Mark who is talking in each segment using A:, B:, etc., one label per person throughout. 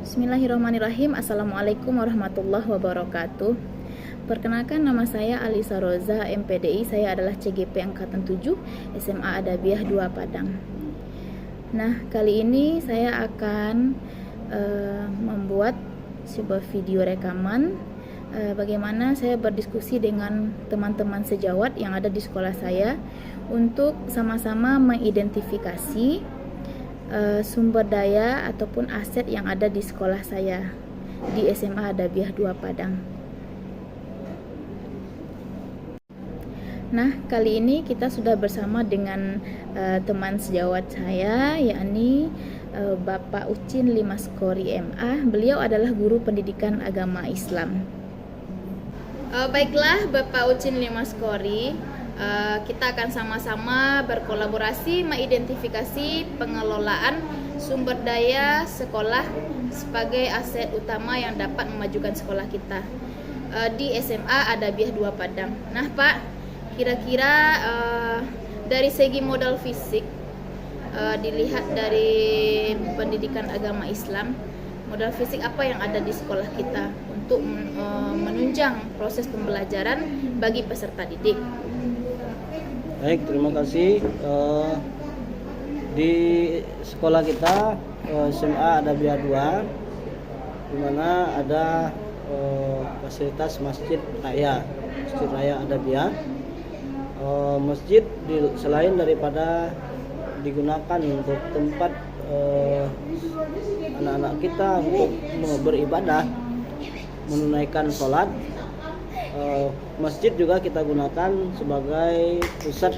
A: Bismillahirrahmanirrahim. Assalamualaikum warahmatullahi wabarakatuh. Perkenalkan, nama saya Alisa Roza, MPDI. Saya adalah CGP Angkatan 7 SMA Adabiah 2 Padang. Nah, kali ini saya akan membuat sebuah video rekaman bagaimana saya berdiskusi dengan teman-teman sejawat yang ada di sekolah saya untuk sama-sama mengidentifikasi sumber daya ataupun aset yang ada di sekolah saya di SMA Adabiah 2 Padang. Nah, kali ini kita sudah bersama dengan teman sejawat saya, yakni Bapak Ucin Limaskori MA. Beliau adalah guru pendidikan agama Islam. Baiklah Bapak Ucin Limaskori, kita akan sama-sama berkolaborasi mengidentifikasi pengelolaan sumber daya sekolah sebagai aset utama yang dapat memajukan sekolah kita di SMA Adabiah 2 Padang. Nah Pak, kira-kira dari segi modal fisik, dilihat dari pendidikan agama Islam, modal fisik apa yang ada di sekolah kita untuk menunjang proses pembelajaran bagi peserta didik?
B: Baik, terima kasih. Di sekolah kita SMA Adabiah 2, di mana ada fasilitas masjid raya Adabiah. Masjid selain daripada digunakan untuk tempat anak-anak kita untuk beribadah, menunaikan sholat, masjid juga kita gunakan sebagai pusat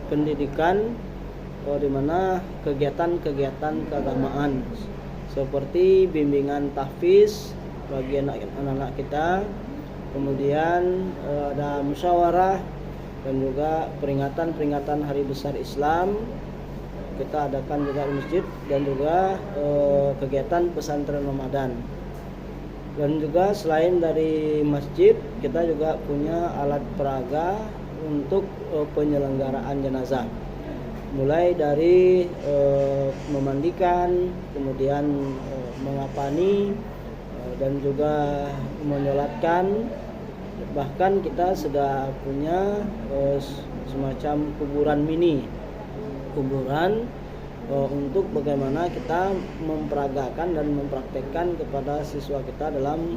B: pendidikan di mana kegiatan-kegiatan keagamaan seperti bimbingan tahfiz bagi anak-anak kita, kemudian ada musyawarah dan juga peringatan hari besar Islam kita adakan juga di masjid, dan juga kegiatan pesantren Ramadan. Dan juga selain dari masjid, kita juga punya alat peraga untuk penyelenggaraan jenazah, mulai dari memandikan, kemudian mengapani, dan juga menyolatkan. Bahkan kita sudah punya semacam kuburan mini, untuk bagaimana kita memperagakan dan mempraktekkan kepada siswa kita dalam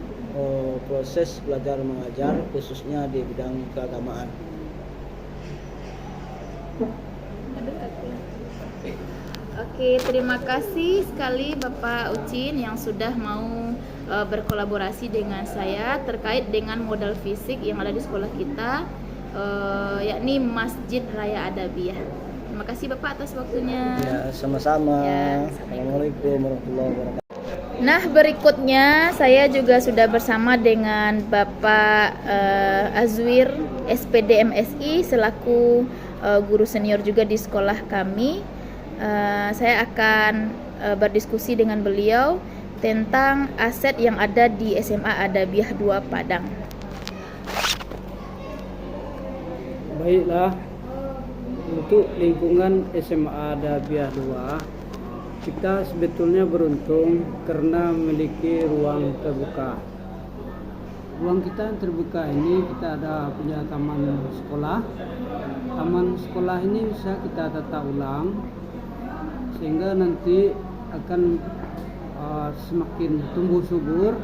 B: proses belajar mengajar, khususnya di bidang keagamaan.
A: Oke, terima kasih sekali Bapak Ucin yang sudah mau berkolaborasi dengan saya terkait dengan modal fisik yang ada di sekolah kita, yakni Masjid Raya Adabiah. Terima kasih Bapak atas waktunya.
B: Ya, sama-sama.
A: Ya,
B: Assalamualaikum warahmatullahi wabarakatuh.
A: Nah, berikutnya saya juga sudah bersama dengan Bapak Azwir SPD MSI selaku guru senior juga di sekolah kami. Saya akan berdiskusi dengan beliau tentang aset yang ada di SMA Adabiah 2 Padang.
C: Baiklah, untuk lingkungan SMA Adabiah 2, kita sebetulnya beruntung karena memiliki ruang terbuka. Ruang kita yang terbuka ini, kita ada punya taman sekolah. Taman sekolah ini bisa kita tata ulang sehingga nanti akan semakin tumbuh subur,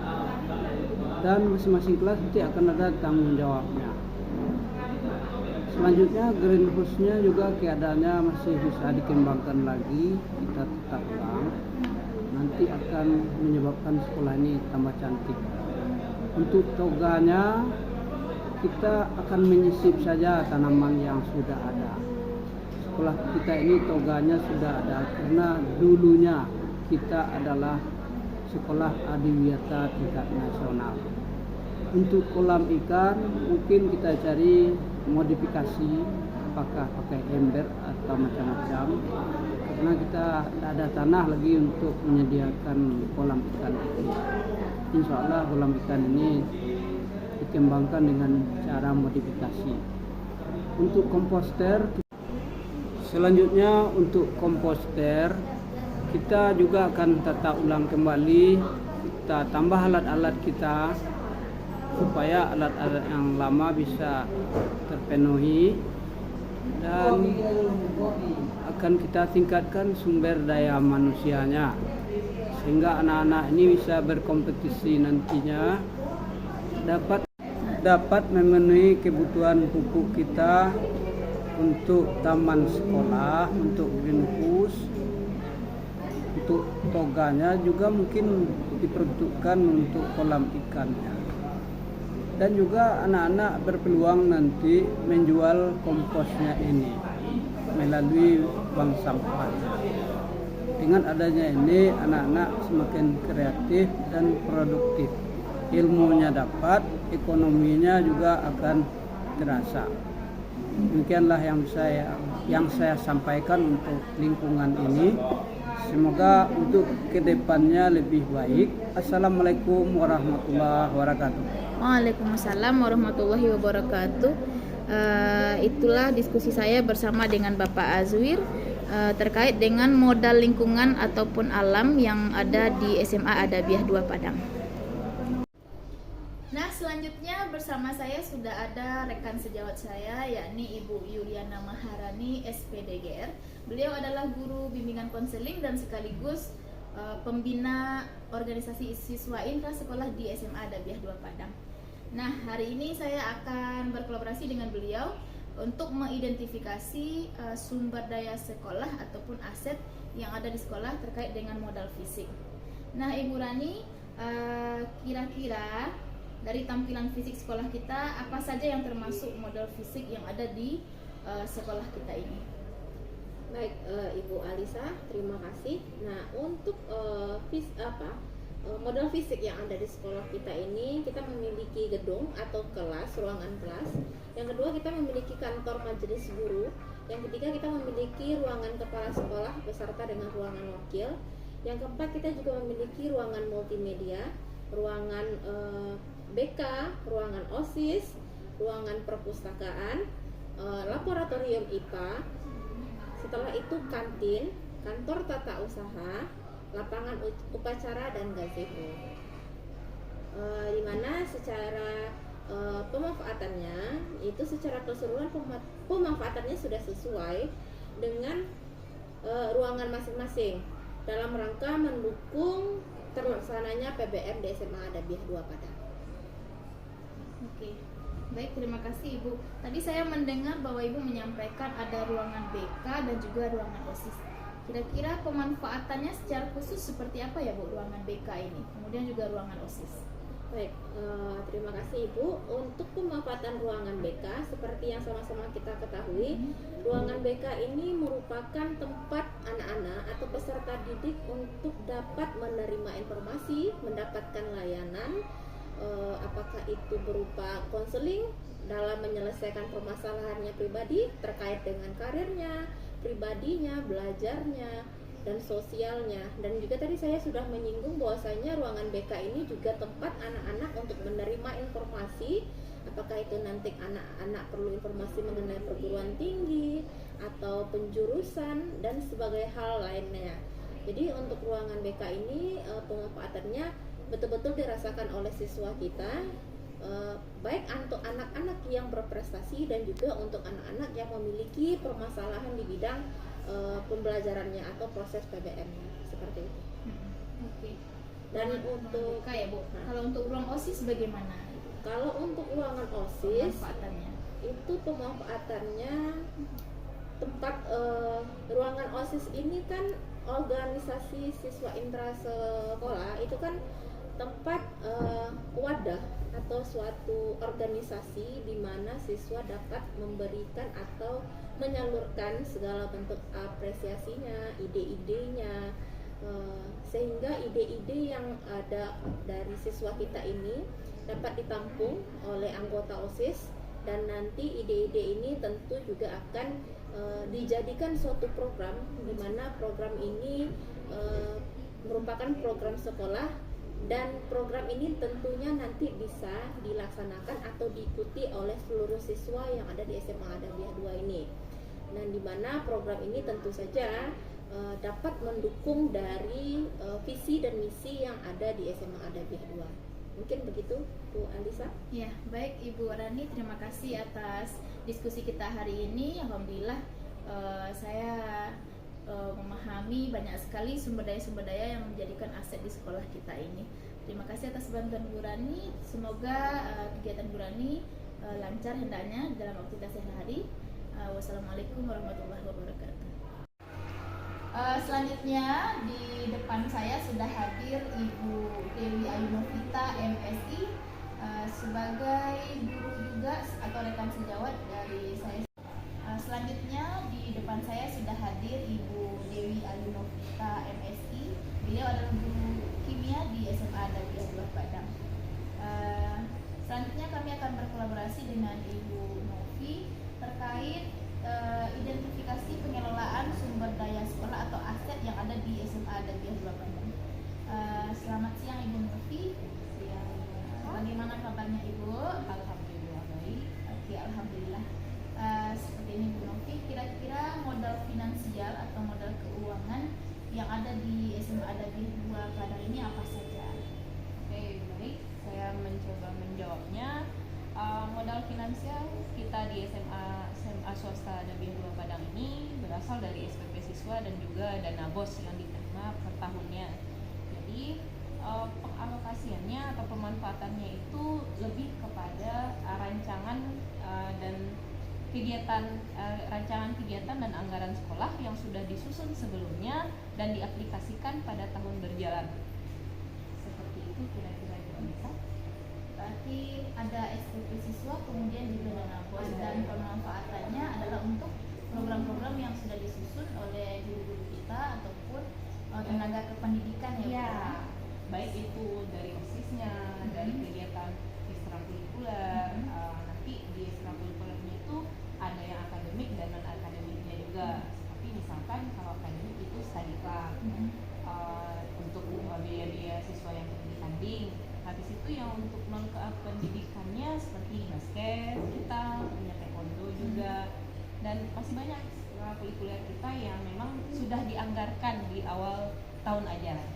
C: dan masing-masing kelas nanti akan ada tanggung jawabnya. Selanjutnya greenhouse-nya juga keadaannya masih bisa dikembangkan lagi, kita tetap ulang. Nanti akan menyebabkan sekolah ini tambah cantik. Untuk toganya, kita akan menyisip saja tanaman yang sudah ada. Sekolah kita ini toganya sudah ada karena dulunya kita adalah sekolah adiwiyata tingkat nasional. Untuk kolam ikan mungkin kita cari modifikasi, apakah pakai ember atau macam-macam, karena kita tidak ada tanah lagi untuk menyediakan kolam ikan ini. Insya Allah kolam ikan ini dikembangkan dengan cara modifikasi. Untuk komposter, selanjutnya untuk komposter kita juga akan tata ulang kembali kita tambah alat-alat kita supaya alat-alat yang lama bisa terpenuhi, dan akan kita tingkatkan sumber daya manusianya sehingga anak-anak ini bisa berkompetisi nantinya, dapat memenuhi kebutuhan pupuk kita untuk taman sekolah, untuk greenhouse, untuk toganya juga mungkin diperuntukkan untuk kolam ikannya. Dan juga anak-anak berpeluang nanti menjual komposnya ini melalui bank sampah. Dengan adanya ini anak-anak semakin kreatif dan produktif. Ilmunya dapat, ekonominya juga akan terasa. Demikianlah yang saya sampaikan untuk lingkungan ini. Semoga untuk kedepannya lebih baik. Assalamualaikum warahmatullahi wabarakatuh.
A: Waalaikumsalam warahmatullahi wabarakatuh. Itulah diskusi saya bersama dengan Bapak Azwir terkait dengan modal lingkungan ataupun alam yang ada di SMA Adabiah 2 Padang. Nah, selanjutnya bersama saya sudah ada rekan sejawat saya, yakni Ibu Yuliana Maharani, SPDGR. Beliau adalah guru bimbingan konseling dan sekaligus pembina organisasi siswa intra sekolah di SMA Adabiah 2 Padang. Nah, hari ini saya akan berkolaborasi dengan beliau untuk mengidentifikasi sumber daya sekolah ataupun aset yang ada di sekolah terkait dengan modal fisik. Nah, Ibu Rani, kira-kira dari tampilan fisik sekolah kita, apa saja yang termasuk modal fisik yang ada di sekolah kita ini?
D: Baik, Ibu Alisa, terima kasih. Nah, untuk modal fisik yang ada di sekolah kita ini, kita memiliki gedung atau kelas, ruangan kelas. Yang kedua, kita memiliki kantor majelis guru. Yang ketiga, kita memiliki ruangan kepala sekolah beserta dengan ruangan wakil. Yang keempat, kita juga memiliki ruangan multimedia, ruangan BK, ruangan OSIS, ruangan perpustakaan, laboratorium IPA. Setelah itu kantin, kantor tata usaha, lapangan upacara, dan gazebo. Di mana secara pemanfaatannya itu secara keseluruhan pemanfaatannya sudah sesuai dengan ruangan masing-masing dalam rangka mendukung terlaksananya PBM di SMA Adabiah 2 Padang.
A: Oke, baik, terima kasih Ibu. Tadi saya mendengar bahwa Ibu menyampaikan ada ruangan BK dan juga ruangan OSIS. Kira-kira pemanfaatannya secara khusus seperti apa ya Bu, ruangan BK ini, kemudian juga ruangan OSIS?
D: Baik, terima kasih Ibu. Untuk pemanfaatan ruangan BK, seperti yang sama-sama kita ketahui, ruangan BK ini merupakan tempat anak-anak atau peserta didik untuk dapat menerima informasi, mendapatkan layanan, apakah itu berupa konseling dalam menyelesaikan permasalahannya pribadi terkait dengan karirnya, pribadinya, belajarnya, dan sosialnya. Dan juga tadi saya sudah menyinggung bahwasanya ruangan BK ini juga tempat anak-anak untuk menerima informasi, apakah itu nanti anak-anak perlu informasi mengenai perguruan tinggi atau penjurusan dan sebagai hal lainnya. Jadi untuk ruangan BK ini pemanfaatannya betul-betul dirasakan oleh siswa kita, baik untuk anak-anak yang berprestasi dan juga untuk anak-anak yang memiliki permasalahan di bidang pembelajarannya atau proses PBM-nya, seperti itu.
A: Oke.
D: Dan untuk
A: BK ya Bu. Kalau untuk ruang OSIS bagaimana?
D: Kalau untuk ruangan OSIS
A: Pemanfaatannya.
D: itu pemanfaatannya tempat ruangan OSIS ini kan organisasi siswa intra sekolah, itu kan tempat wadah atau suatu organisasi di mana siswa dapat memberikan atau menyalurkan segala bentuk apresiasinya, ide-idenya, sehingga ide-ide yang ada dari siswa kita ini dapat ditampung oleh anggota OSIS, dan nanti ide-ide ini tentu juga akan dijadikan suatu program, di mana program ini merupakan program sekolah, dan program ini tentunya nanti bisa dilaksanakan atau diikuti oleh seluruh siswa yang ada di SMA Adabiah 2 ini. Dan di mana program ini tentu saja dapat mendukung dari visi dan misi yang ada di SMA Adabiah 2. Mungkin begitu Bu Alisa.
A: Ya, baik Ibu Rani, terima kasih atas diskusi kita hari ini. Alhamdulillah saya memahami banyak sekali sumber daya yang menjadikan aset di sekolah kita ini. Terima kasih atas bantuan Bu Rani. Semoga kegiatan Bu Rani lancar hendaknya dalam aktivitas sehari-hari. Wassalamualaikum warahmatullahi wabarakatuh. Selanjutnya di depan saya sudah hadir Ibu Dewi Ayunovita MSI sebagai guru juga atau rekan sejawat dari saya. Selanjutnya di depan saya sudah hadir Ibu Dewi Ayunovita MSI. Beliau adalah guru kimia di SMA Adabiah 2 Padang. Selanjutnya kami akan berkolaborasi dengan Ibu Novi terkait identifikasi pengelolaan sumber daya sekolah atau aset yang ada di SMA Adabiah 2 Padang. Selamat siang Ibu Novi. Bagaimana kabarnya Ibu?
E: Alhamdulillah baik.
A: Oke, alhamdulillah. Seperti ini Bu Novi, kira-kira modal finansial atau modal keuangan yang ada di SMA Adabiah 2 Padang ini apa saja?
E: Oke, baik. Saya mencoba menjawabnya. Modal finansial kita di SMA swasta Adabiah 2 Padang ini berasal dari SPP siswa dan juga dana BOS yang diterima per tahunnya. Jadi pengalokasiannya atau pemanfaatannya itu lebih kepada rancangan kegiatan dan anggaran sekolah yang sudah disusun sebelumnya dan diaplikasikan pada tahun berjalan. Seperti itu kira-kira bisa.
A: Berarti ada SPP siswa, kemudian juga dana BOS, dan pemanfaatannya adalah untuk program-program yang sudah disusun oleh guru-guru kita ataupun tenaga kependidikan ya Bu?
E: Ya, baik itu dari OSIS-nya, dari kegiatan ekstrakurikuler. Nanti di ekstrakurikulernya itu ada yang akademik dan non akademiknya juga. Tapi misalkan kalau akademik itu study club, untuk biaya-biaya siswa yang ditanding. Habis itu yang untuk non pendidikannya seperti basket kita punya taekwondo juga, dan masih banyak kurikuler kita yang memang sudah dianggarkan di awal tahun ajaran.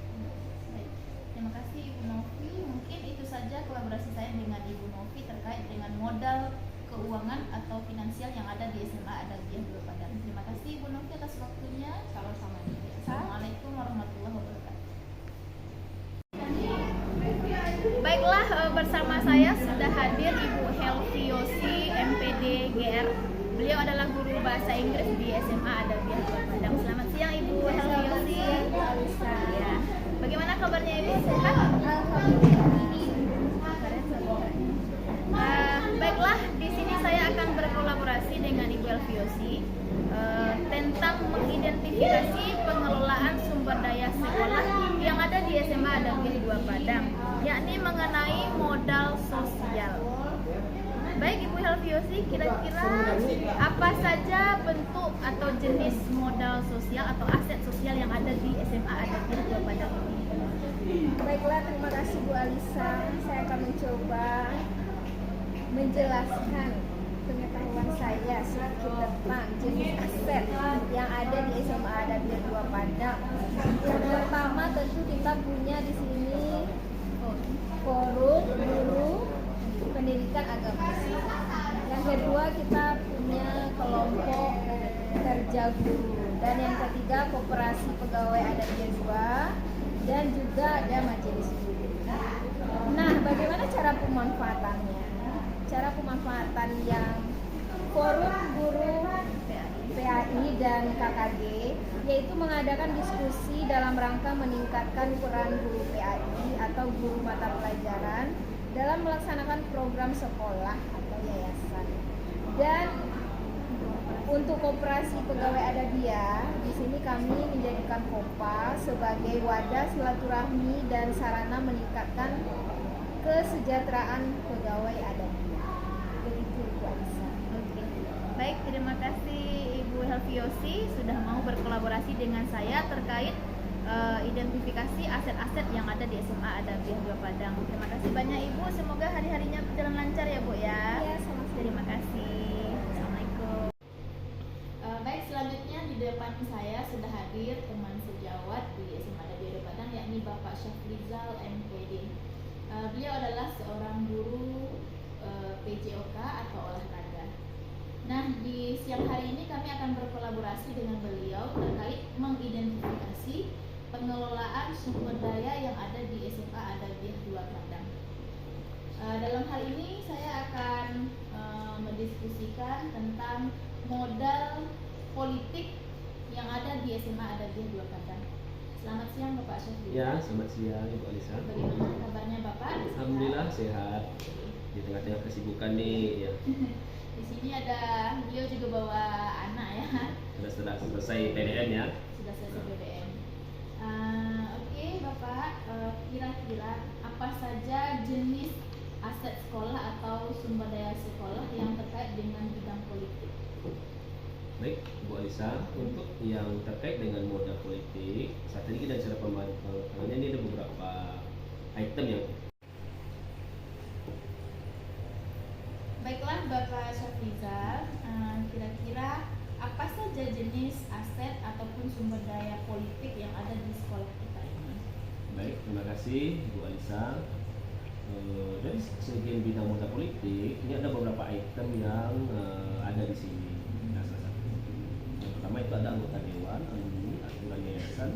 A: Baik. Terima kasih Ibu Novi. Mungkin itu saja kolaborasi saya dengan Ibu Novi terkait dengan modal keuangan atau finansial yang ada di SMA Adabiah 2 Padang. Terima kasih Ibu Novi atas waktunya.
E: Sama-sama.
A: Assalamualaikum warahmatullahi wabarakatuh. Baiklah, bersama saya sudah hadir Ibu Helviosi MPD GR. Beliau adalah guru bahasa Inggris di SMA Adabiah 2 Padang. Selamat siang Ibu Helviosi. Ya. Bagaimana kabarnya Ibu? Sehat? Baiklah, di sini saya akan berkolaborasi dengan Ibu Helviosi tentang mengidentifikasi pengelolaan sumber daya sekolah yang ada di SMA Adabiah 2 Padang, yakni mengenai modal sosial. Baik Ibu Helviosi, kira-kira apa saja bentuk atau jenis modal sosial atau aset sosial yang ada di SMA Adabiah 2 Padang ini?
F: Baiklah, terima kasih Bu Alisa. Saya akan mencoba menjelaskan pengetahuan saya sedikit tentang jenis aset yang ada di SMA Adabiah 2 Padang. Yang pertama tentu kita punya di sini forum guru pendidikan agama Islam. Yang kedua kita punya kelompok kerja guru, dan yang ketiga koperasi pegawai Adabiah 2, dan juga ada majelis guru. Nah, bagaimana cara pemanfaatannya? Cara pemanfaatan yang forum guru PAI dan KKG yaitu mengadakan diskusi dalam rangka meningkatkan peran guru PAI atau guru mata pelajaran dalam melaksanakan program sekolah atau yayasan. Dan untuk koperasi pegawai Adabiah, di sini kami menjadikan KOPA sebagai wadah silaturahmi dan sarana meningkatkan kesejahteraan pegawai Adabiah. Begitu Bu Alisa.
A: Oke. Baik, terima kasih Ibu Helviosi sudah mau berkolaborasi dengan saya terkait identifikasi aset-aset yang ada di SMA Adabiah 2 Padang. Terima kasih banyak Ibu, semoga hari-harinya berjalan lancar ya Bu ya.
F: Ya, sama-sama.
A: Terima kasih. Assalamualaikum. Baik, selanjutnya di depan saya sudah hadir teman sejawat di SMA Adabiah Padang, yakni Bapak Syafrizal MPD. Beliau adalah seorang guru PJOK atau olahraga. Nah, di siang hari ini kami akan berkolaborasi dengan beliau terkait mengidentifikasi pengelolaan sumber daya yang ada di SMA Adabiah 2 Padang. Dalam hal ini saya akan mendiskusikan tentang modal politik yang ada di SMA Adabiah 2 Padang. Selamat siang Bapak Syafrizal.
G: Ya, selamat siang Ibu Alisa.
A: Bagaimana kabarnya Bapak?
G: Alhamdulillah sehat. Di tengah-tengah kesibukan nih ya.
A: Di sini ada beliau juga bawa anak ya.
G: Sudah selesai PDN ya.
A: Sudah selesai BBM. Oke Bapak, kira-kira apa saja jenis aset sekolah atau sumber daya sekolah yang terkait dengan bidang politik?
G: Baik, Bu Alisa, untuk yang terkait dengan modal politik, saat ini kita secara pembahasannya ini ada beberapa item yang
A: Baiklah Bapak Syafrizal, kira-kira apa saja jenis aset ataupun sumber daya politik yang ada di sekolah kita ini?
G: baik, terima kasih Bu Alisa. Dari segi bidang modal politik, ini ada beberapa item yang ada di sini. Nah, salah satu. Yang pertama itu ada anggota dewan, alumni, aturan yayasan,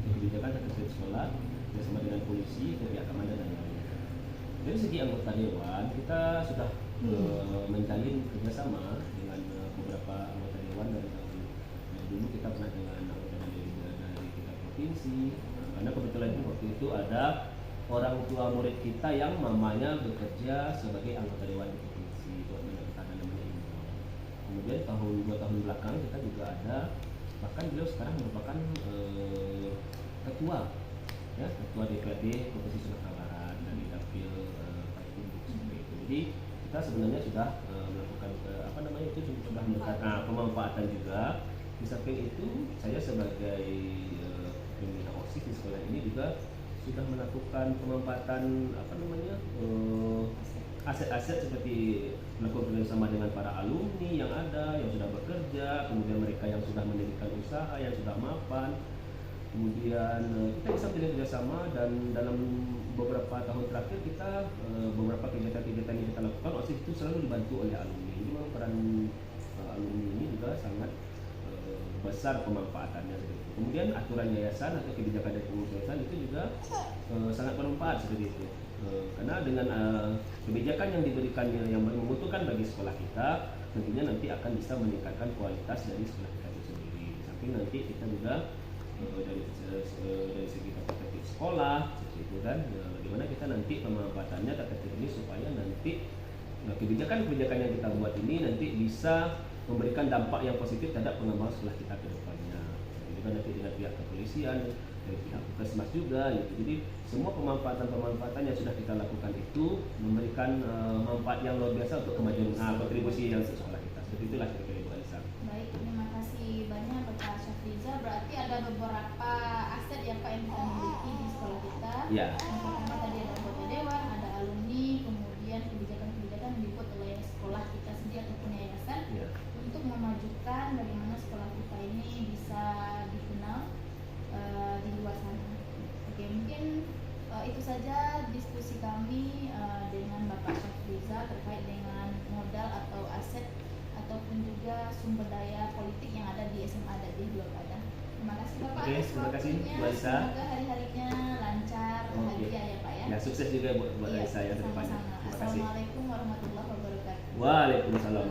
G: kebijakan terkait sekolah, bersama dengan polisi, pihak keamanan dan lain-lain. Dari segi anggota dewan, kita sudah menjalin kerjasama dengan beberapa anggota dewan dari dulu kita pernah dengan anggota dewan dari tingkat provinsi, karena kebetulan waktu itu ada orang tua murid kita yang mamanya bekerja sebagai anggota dewan di provinsi buat menentukan namanya ini. Kemudian 2 tahun belakang kita juga ada, bahkan beliau sekarang merupakan ketua DPRD Provinsi Sumatera Barat dari dapil Partai seperti itu. Jadi kita sebenarnya sudah melakukan sudah melakukan pemanfaatan juga. Di samping itu saya sebagai pembina OSIS di sekolah ini juga sudah melakukan pemanfaatan aset-aset seperti melakukan kerjasama dengan para alumni yang ada, yang sudah bekerja, kemudian mereka yang sudah mendirikan usaha, yang sudah mapan. Kemudian kita bisa kerjasama, dan dalam beberapa tahun terakhir kita beberapa kegiatan-kegiatan yang kita lakukan OSIS itu selalu dibantu oleh alumni. Jadi memang peran alumni ini juga sangat besar pemanfaatannya seperti itu. Kemudian aturan yayasan atau kebijakan dari pengurus yayasan itu juga sangat bermanfaat seperti itu. Karena dengan kebijakan yang diberikan yang menguntungkan bagi sekolah kita, tentunya nanti akan bisa meningkatkan kualitas dari sekolah kita itu sendiri. Di samping nanti kita juga dari segi kapasitas sekolah seperti itu kan, bagaimana kita nanti pemanfaatannya terkait ini supaya nanti kebijakan-kebijakan yang kita buat ini nanti bisa memberikan dampak yang positif terhadap pengembangan sekolah kita ke depannya. Jadi kan nanti dengan pihak kepolisian, dari pihak Puskesmas juga gitu. Jadi semua pemanfaatan yang sudah kita lakukan itu memberikan manfaat yang luar biasa untuk kemajuan kontribusi yang sekolah kita. Seperti itulah kira-kira Ibu Alisa.
A: Baik, terima kasih banyak Bapak Syafrizal. Berarti ada beberapa aset ya Pak yang kita miliki di sekolah kita.
G: Ya.
A: Yang pertama tadi ada anggota dewan, ada alumni, kemudian kebijakan-kebijakan yang dibuat oleh sekolah kita sendiri ataupun yayasan
G: Ya.
A: untuk memajukan bagaimana sekolah kita ini bisa dikenal di luar sana. Oke, mungkin itu saja diskusi kami dengan Bapak Syafrizal terkait dengan modal atau aset ataupun juga sumber daya politik yang ada di SMA Adabiah 2 Padang. Terima kasih Bapak
G: Oke,
A: atas
G: terima kasih,
A: waktunya.
G: Bu Alisa.
A: Semoga hari-harinya lancar, bahagia ya Pak ya.
G: Ya, sukses juga buat
A: Iya,
G: Alisa ya ke depannya.
A: sama-sama.
G: Terima kasih.
A: Assalamualaikum warahmatullahi wabarakatuh.
G: Waalaikumsalam.